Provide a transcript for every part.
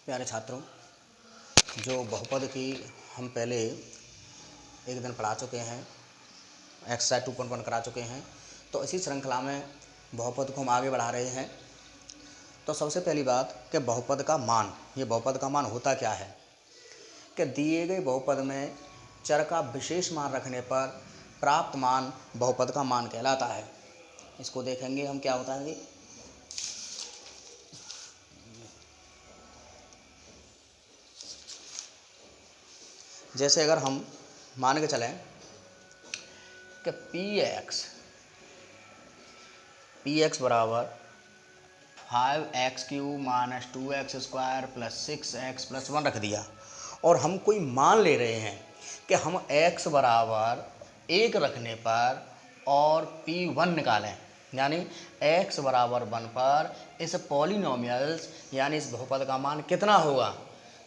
प्यारे छात्रों, जो बहुपद की हम पहले एक दिन पढ़ा चुके हैं, एक्सरसाइज 2.1 करा चुके हैं, तो इसी श्रृंखला में बहुपद को हम आगे बढ़ा रहे हैं। तो सबसे पहली बात कि बहुपद का मान, ये बहुपद का मान होता क्या है कि दिए गए बहुपद में चर का विशेष मान रखने पर प्राप्त मान बहुपद का मान कहलाता है। इसको देखेंगे हम क्या होता है। जैसे अगर हम मान के चलें कि पी एक्स बराबर 5x³ minus 2x² plus 6x plus 1 रख दिया और हम कोई मान ले रहे हैं कि हम x बराबर 1 रखने पर और p1 निकालें, यानी x बराबर 1 पर इस पॉलिनोमियल्स यानी इस बहुपद का मान कितना होगा।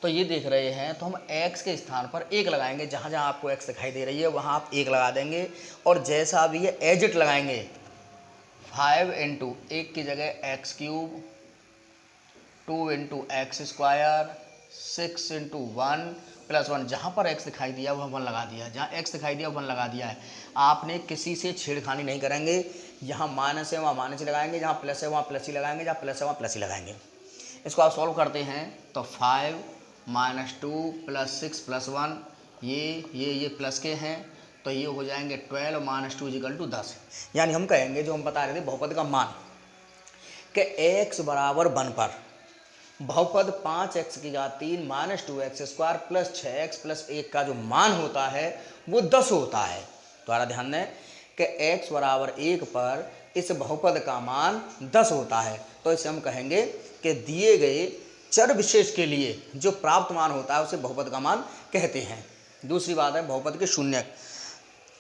तो ये देख रहे हैं, तो हम x के स्थान पर 1 लगाएंगे। जहाँ जहाँ आपको x दिखाई दे रही है वहाँ आप 1 लगा देंगे और जैसा भी है एज इट लगाएंगे। 5 इंटू 1 की जगह x³ 2 into x², 6 into 1 plus 1। जहाँ पर x दिखाई दिया वह 1 लगा दिया, जहाँ x दिखाई दिया 1 लगा दिया है। आपने किसी से छेड़खानी नहीं करेंगे। जहाँ माइनस है वहाँ माइनस ही लगाएंगे, जहाँ प्लस है वहाँ प्लस ही लगाएंगे, जहाँ प्लस है वहाँ प्लस ही लगाएंगे। इसको आप सॉल्व करते हैं तो 5 माइनस 2 प्लस 6 प्लस 1, ये प्लस के हैं, तो ये हो जाएंगे 12 माइनस 2 इक्वल टू 10। यानी हम कहेंगे, जो हम बता रहे थे बहुपद का मान, कि x बराबर 1 पर बहुपद 5x की घात 3 minus 2x² plus 6x plus 1 का जो मान होता है वो 10 होता है। दोबारा ध्यान दें कि x बराबर 1 पर इस बहुपद का मान 10 होता है। तो इसे हम कहेंगे कि दिए गए चर विशेष के लिए जो प्राप्त मान होता है उसे बहुपद का मान कहते हैं। दूसरी बात है बहुपद के शून्यक।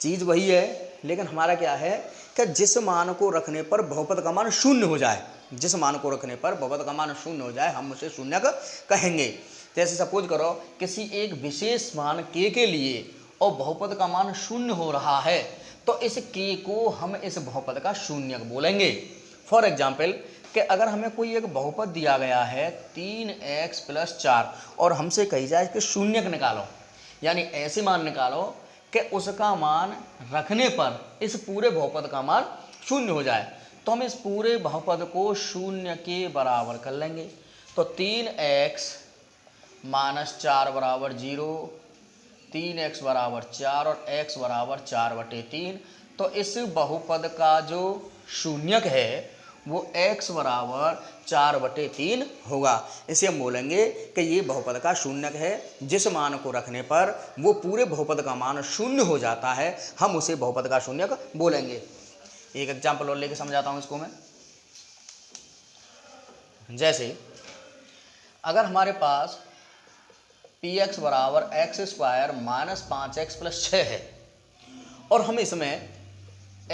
चीज़ वही है, लेकिन हमारा क्या है कि जिस मान को रखने पर बहुपद का मान शून्य हो जाए, जिस मान को रखने पर बहुपद का मान शून्य हो जाए हम उसे शून्यक कहेंगे। जैसे सपोज करो किसी एक विशेष मान k के लिए और बहुपद का मान शून्य हो रहा है, तो इस k को हम इस बहुपद का शून्यक बोलेंगे। फॉर एग्जाम्पल कि अगर हमें कोई एक बहुपद दिया गया है 3x प्लस 4 और हमसे कही जाए कि शून्यक निकालो, यानी ऐसे मान निकालो कि उसका मान रखने पर इस पूरे बहुपद का मान शून्य हो जाए, तो हम इस पूरे बहुपद को शून्य के बराबर कर लेंगे। तो 3x माइनस 4 बराबर 0, 3x बराबर 4 और x बराबर 4/3। तो इस बहुपद का जो शून्यक है वो x बराबर 4/3 होगा। इसे हम बोलेंगे कि ये बहुपद का शून्यक है। जिस मान को रखने पर वो पूरे बहुपद का मान शून्य हो जाता है हम उसे बहुपद का शून्यक बोलेंगे। एक एग्जाम्पल और लेके समझाता हूँ इसको मैं। जैसे अगर हमारे पास px बराबर x² माइनस 5x प्लस 6 है और हम इसमें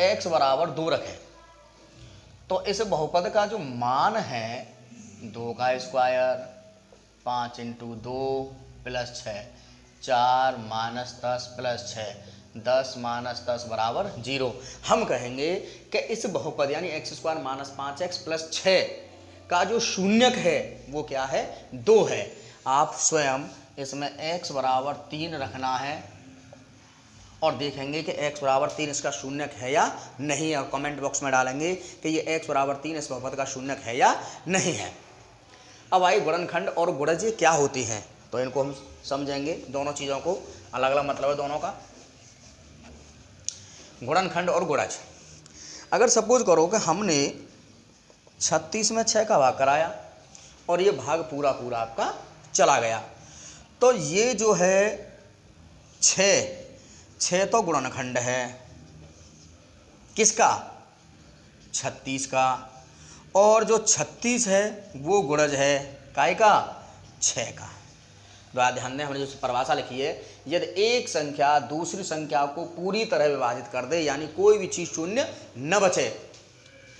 x बराबर 2 रखें, तो इस बहुपद का जो मान है 2 का square 5 into 2 plus 6, 4 minus 10 plus 6, 10 minus 10 बराबर 0। हम कहेंगे कि इस बहुपद यानी x² माइनस 5x प्लस 6 का जो शून्यक है वो क्या है, 2 है। आप स्वयं इसमें x बराबर 3 रखना है और देखेंगे कि x बराबर 3 इसका शून्यक है या नहीं है। कमेंट बॉक्स में डालेंगे कि ये x बराबर 3 इस बहुपद का शून्यक है या नहीं है। अब आइए गुणनखंड और गुणज क्या होती हैं, तो इनको हम समझेंगे। दोनों चीज़ों को अलग अलग मतलब है दोनों का। गुणनखंड और गुणज, अगर सपोज करो कि हमने 36 में 6 का भाग कराया और ये भाग पूरा पूरा आपका चला गया, तो ये जो है 6 तो गुणनखंड है किसका, 36 का, और जो 36 है वो गुणज है काय का, 6 का। तो ध्यान दें, हमने जो परिभाषा लिखी है, यदि एक संख्या दूसरी संख्या को पूरी तरह विभाजित कर दे, यानी कोई भी चीज़ शून्य न बचे,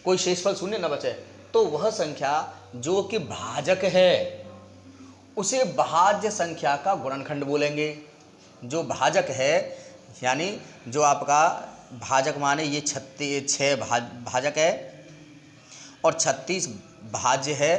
कोई शेषफल शून्य न बचे, तो वह संख्या जो कि भाजक है उसे भाज्य संख्या का गुणनखंड बोलेंगे। जो भाजक है यानी जो आपका भाजक माने ये 6 भाजक है और 36 भाज्य है,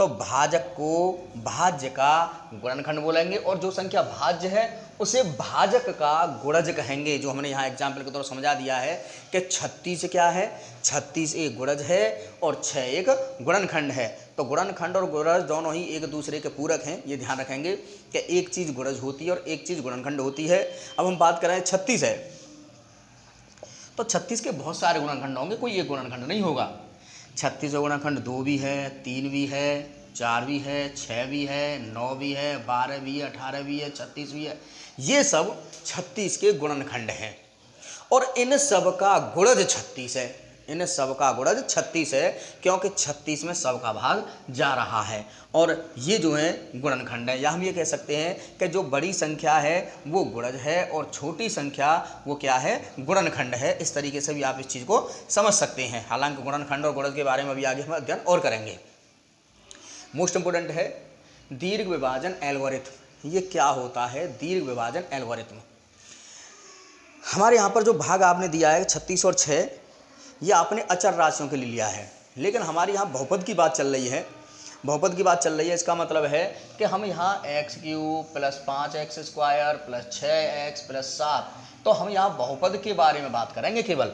तो भाजक को भाज्य का गुणनखंड बोलेंगे और जो संख्या भाज्य है उसे भाजक का गुणज कहेंगे। जो हमने यहाँ एग्जाम्पल के तौर समझा दिया है कि 36 क्या है, 36 एक गुणज है और 6 एक गुणनखंड है। तो गुणनखंड और गुणज दोनों ही एक दूसरे के पूरक हैं, ये ध्यान रखेंगे कि एक चीज़ गुणज होती है और एक चीज़ गुणनखंड होती है। अब हम बात करें 36 है तो 36 के बहुत सारे गुणनखंड होंगे, कोई एक गुणनखंड नहीं होगा। 36 का गुणनखंड 2 भी है, 3 भी है, 4 भी है, 6 भी है, 9 भी है, 12 भी है, 18 भी है, 36 भी है। ये सब 36 के गुणनखंड हैं और इन सब का गुणज 36 है। इन सब का गुणज 36 है क्योंकि 36 में सब का भाग जा रहा है और ये जो है गुणनखंड है। या हम ये कह सकते हैं कि जो बड़ी संख्या है वो गुणज है और छोटी संख्या वो क्या है, गुणनखंड है। इस तरीके से भी आप इस चीज़ को समझ सकते हैं। हालांकि गुणनखंड और गुणज के बारे में अभी आगे हम अध्ययन और करेंगे। मोस्ट इंपोर्टेंट है दीर्घ विभाजन एल्गोरिथम। ये क्या होता है दीर्घ विभाजन एल्गोरिथम? हमारे यहाँ पर जो भाग आपने दिया है 36 और 6, ये आपने अचर राशियों के लिए लिया है, लेकिन हमारे यहाँ बहुपद की बात चल रही है। बहुपद की बात चल रही है, इसका मतलब है कि हम यहाँ x³ + 5x² + 6x + 7, तो हम यहाँ बहुपद के बारे में बात करेंगे केवल।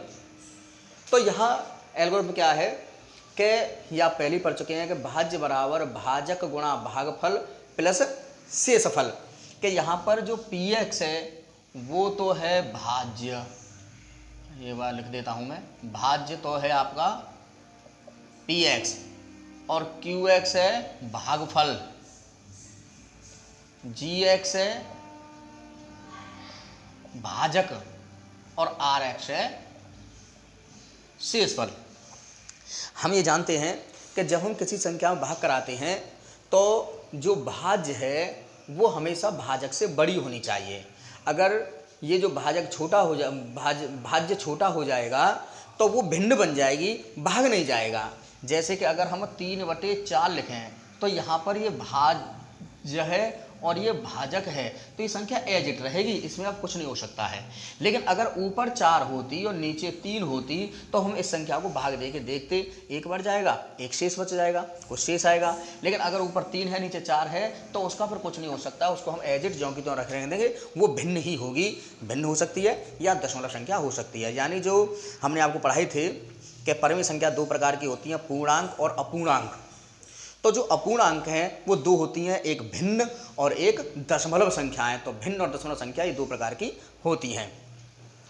तो यहाँ एल्गोरिथम क्या है कि या पहले पढ़ चुके हैं कि भाज्य बराबर भाजक गुणा भागफल प्लस शेषफल, कि यहाँ पर जो px है वो तो है भाज्य, ये बार लिख देता हूँ मैं, भाज्य तो है आपका px और qx है भागफल, gx है भाजक और rx है शेषफल। हम ये जानते हैं कि जब हम किसी संख्या में भाग कराते हैं तो जो भाज्य है वो हमेशा भाजक से बड़ी होनी चाहिए। अगर ये जो भाजक छोटा हो भाज्य छोटा हो जाएगा तो वो भिन्न बन जाएगी, भाग नहीं जाएगा। जैसे कि अगर हम 3/4 लिखें तो यहाँ पर ये भाज्य है और ये भाजक है तो ये संख्या एज इट रहेगी, इसमें अब कुछ नहीं हो सकता है। लेकिन अगर ऊपर 4 होती और नीचे 3 होती तो हम इस संख्या को भाग दे के देखते, एक बार जाएगा, एक शेष बच जाएगा, कुछ शेष आएगा। लेकिन अगर ऊपर 3 है नीचे 4 है तो उसका फिर कुछ नहीं हो सकता, उसको हम एज इट ज्यों की त्यों रख देंगे, वो भिन्न ही होगी, भिन्न हो सकती है या दशमलव संख्या हो सकती है। यानी जो हमने आपको पढ़ाई थे कि परिमेय संख्या 2 प्रकार की होती हैं, पूर्णांक और अपूर्णांक। तो जो अपूर्णांक हैं वो 2 होती हैं, एक भिन्न और एक दशमलव संख्याएं। तो भिन्न और दशमलव संख्या ये 2 प्रकार की होती हैं।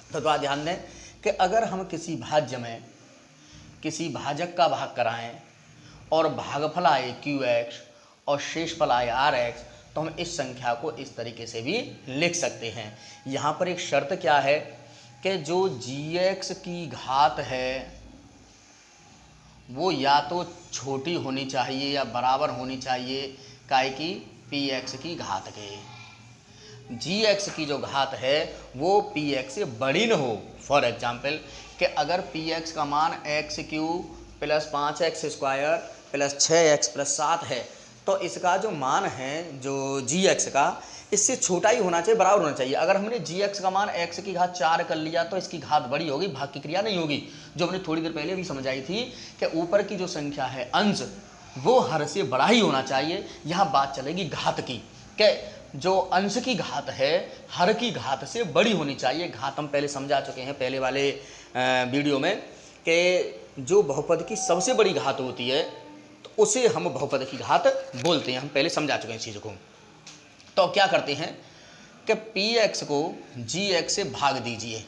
तो थोड़ा ध्यान दें कि अगर हम किसी भाज्य में किसी भाजक का भाग कराएं और भागफल आए qx और शेषफल आए rx, तो हम इस संख्या को इस तरीके से भी लिख सकते हैं। यहाँ पर एक शर्त क्या है कि जो gx की घात है वो या तो छोटी होनी चाहिए या बराबर होनी चाहिए काय की px की घात के। gx की जो घात है वो px से बड़ी न हो। फॉर एग्जाम्पल कि अगर px का मान x³ + 5x² + 6x + 7 है तो इसका जो मान है जो gx का इससे छोटा ही होना चाहिए, बराबर होना चाहिए। अगर हमने gx का मान x की घात 4 कर लिया तो इसकी घात बड़ी होगी, भाग की क्रिया नहीं होगी। जो हमने थोड़ी देर पहले भी समझाई थी कि ऊपर की जो संख्या है अंश वो हर से बड़ा ही होना चाहिए। यहाँ बात चलेगी घात की, कि जो अंश की घात है हर की घात से बड़ी होनी चाहिए। घात हम पहले समझा चुके हैं पहले वाले वीडियो में कि जो बहुपद की सबसे बड़ी घात होती है तो उसे हम बहुपद की घात बोलते हैं। हम पहले समझा चुके हैं इस चीज़ को। तो क्या करते हैं कि px को gx से भाग दीजिए।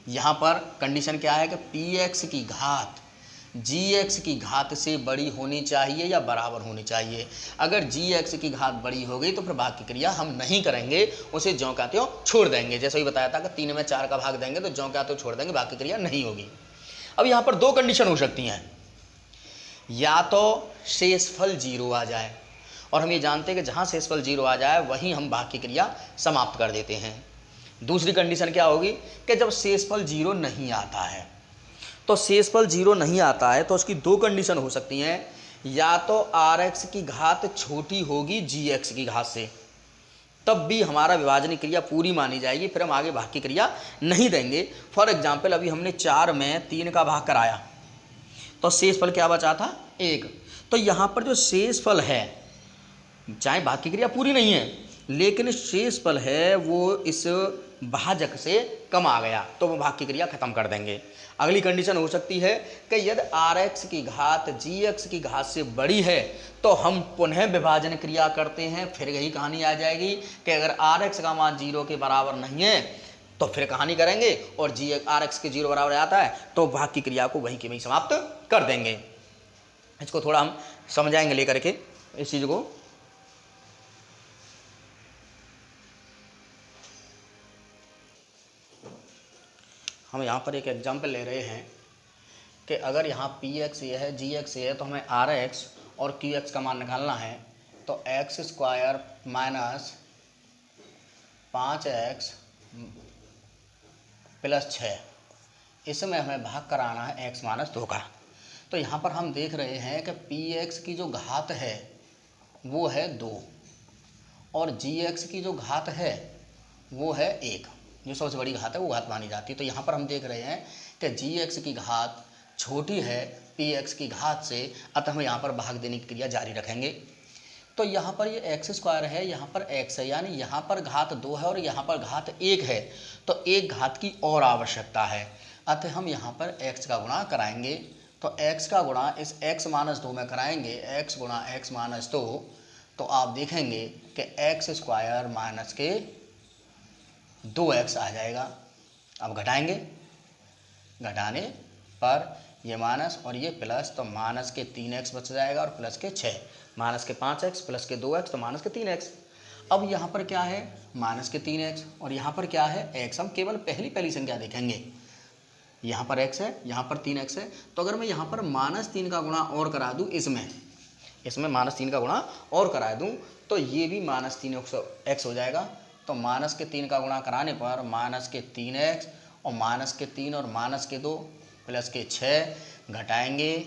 यहाँ पर कंडीशन क्या है कि px की घात gx की घात से बड़ी होनी चाहिए या बराबर होनी चाहिए। अगर gx की घात बड़ी हो गई तो फिर भाग की क्रिया हम नहीं करेंगे, उसे ज्यों का त्यों छोड़ देंगे। जैसे ही बताया था कि 3 में 4 का भाग देंगे तो ज्यों का त्यों छोड़ देंगे, भाग की क्रिया नहीं होगी। अब यहाँ पर 2 कंडीशन हो सकती हैं, या तो शेषफल 0 आ जाए, और हम ये जानते हैं कि जहाँ शेषफल 0 आ जाए वहीं हम भाग की क्रिया समाप्त कर देते हैं। दूसरी कंडीशन क्या होगी कि जब शेषफल 0 नहीं आता है, तो शेषफल 0 नहीं आता है तो उसकी 2 कंडीशन हो सकती हैं, या तो rx की घात छोटी होगी gx की घात से, तब भी हमारा विभाजन क्रिया पूरी मानी जाएगी, फिर हम आगे भाग की क्रिया नहीं देंगे। फॉर एग्जाम्पल अभी हमने 4 में 3 का भाग कराया तो शेषफल क्या बचा था 1, तो यहाँ पर जो शेषफल है, चाहे भाग की क्रिया पूरी नहीं है लेकिन शेषफल है वो इस भाजक से कम आ गया तो वो भाग की क्रिया खत्म कर देंगे। अगली कंडीशन हो सकती है कि यदि Rx की घात Gx की घात से बड़ी है तो हम पुनः विभाजन क्रिया करते हैं। फिर यही कहानी आ जाएगी कि अगर Rx का मान 0 के बराबर नहीं है तो फिर कहानी करेंगे और Rx के 0 बराबर आता है तो भाग की क्रिया को वहीं के वहीं समाप्त कर देंगे। इसको थोड़ा हम समझाएंगे लेकर के इस चीज़ को। हम यहाँ पर एक एग्जाम्पल ले रहे हैं कि अगर यहाँ Px ये है Gx ये है तो हमें Rx और Qx का मान निकालना है। तो x² माइनस 5x प्लस 6 इसमें हमें भाग कराना है x माइनस 2 का। तो यहाँ पर हम देख रहे हैं कि Px की जो घात है वो है 2 और Gx की जो घात है वो है 1, जो सबसे बड़ी घात है वो घात मानी जाती है। तो यहाँ पर हम देख रहे हैं कि Gx की घात छोटी है Px की घात से, अतः हम यहाँ पर भाग देने की क्रिया जारी रखेंगे। तो यहाँ पर ये x² है, यहाँ पर x है, यानी यहाँ पर घात 2 है और यहाँ पर घात 1 है तो एक घात की और आवश्यकता है, अतः हम यहाँ पर x का गुणा कराएंगे। तो x का गुणा इस x माइनस 2 में कराएंगे, x गुणा x माइनस 2, तो आप देखेंगे कि x² माइनस के 2x आ जाएगा। अब घटाएंगे, घटाने पर ये माइनस और ये प्लस, तो माइनस के 3x बच जाएगा और प्लस के 6, माइनस के 5x प्लस के 2x तो माइनस के 3x। अब यहाँ पर क्या है माइनस के 3x और यहाँ पर क्या है x। हम केवल पहली संख्या देखेंगे, यहाँ पर x है यहाँ पर 3x है। तो अगर मैं यहाँ पर -3 का गुणा और करा दूँ, इसमें -3 का गुणा और करा दूँ तो ये भी -3x हो जाएगा। तो माइनस के 3 का गुणा कराने पर माइनस के 3x और माइनस के 3 और माइनस के 2 प्लस के 6, घटाएंगे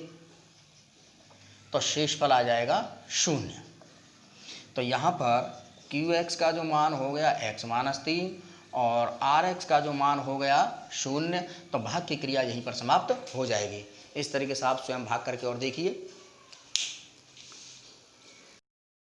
तो शेषफल आ जाएगा 0। तो यहाँ पर Qx का जो मान हो गया x माइनस 3 और Rx का जो मान हो गया 0, तो भाग की क्रिया यहीं पर समाप्त हो जाएगी। इस तरीके से आप स्वयं भाग करके और देखिए।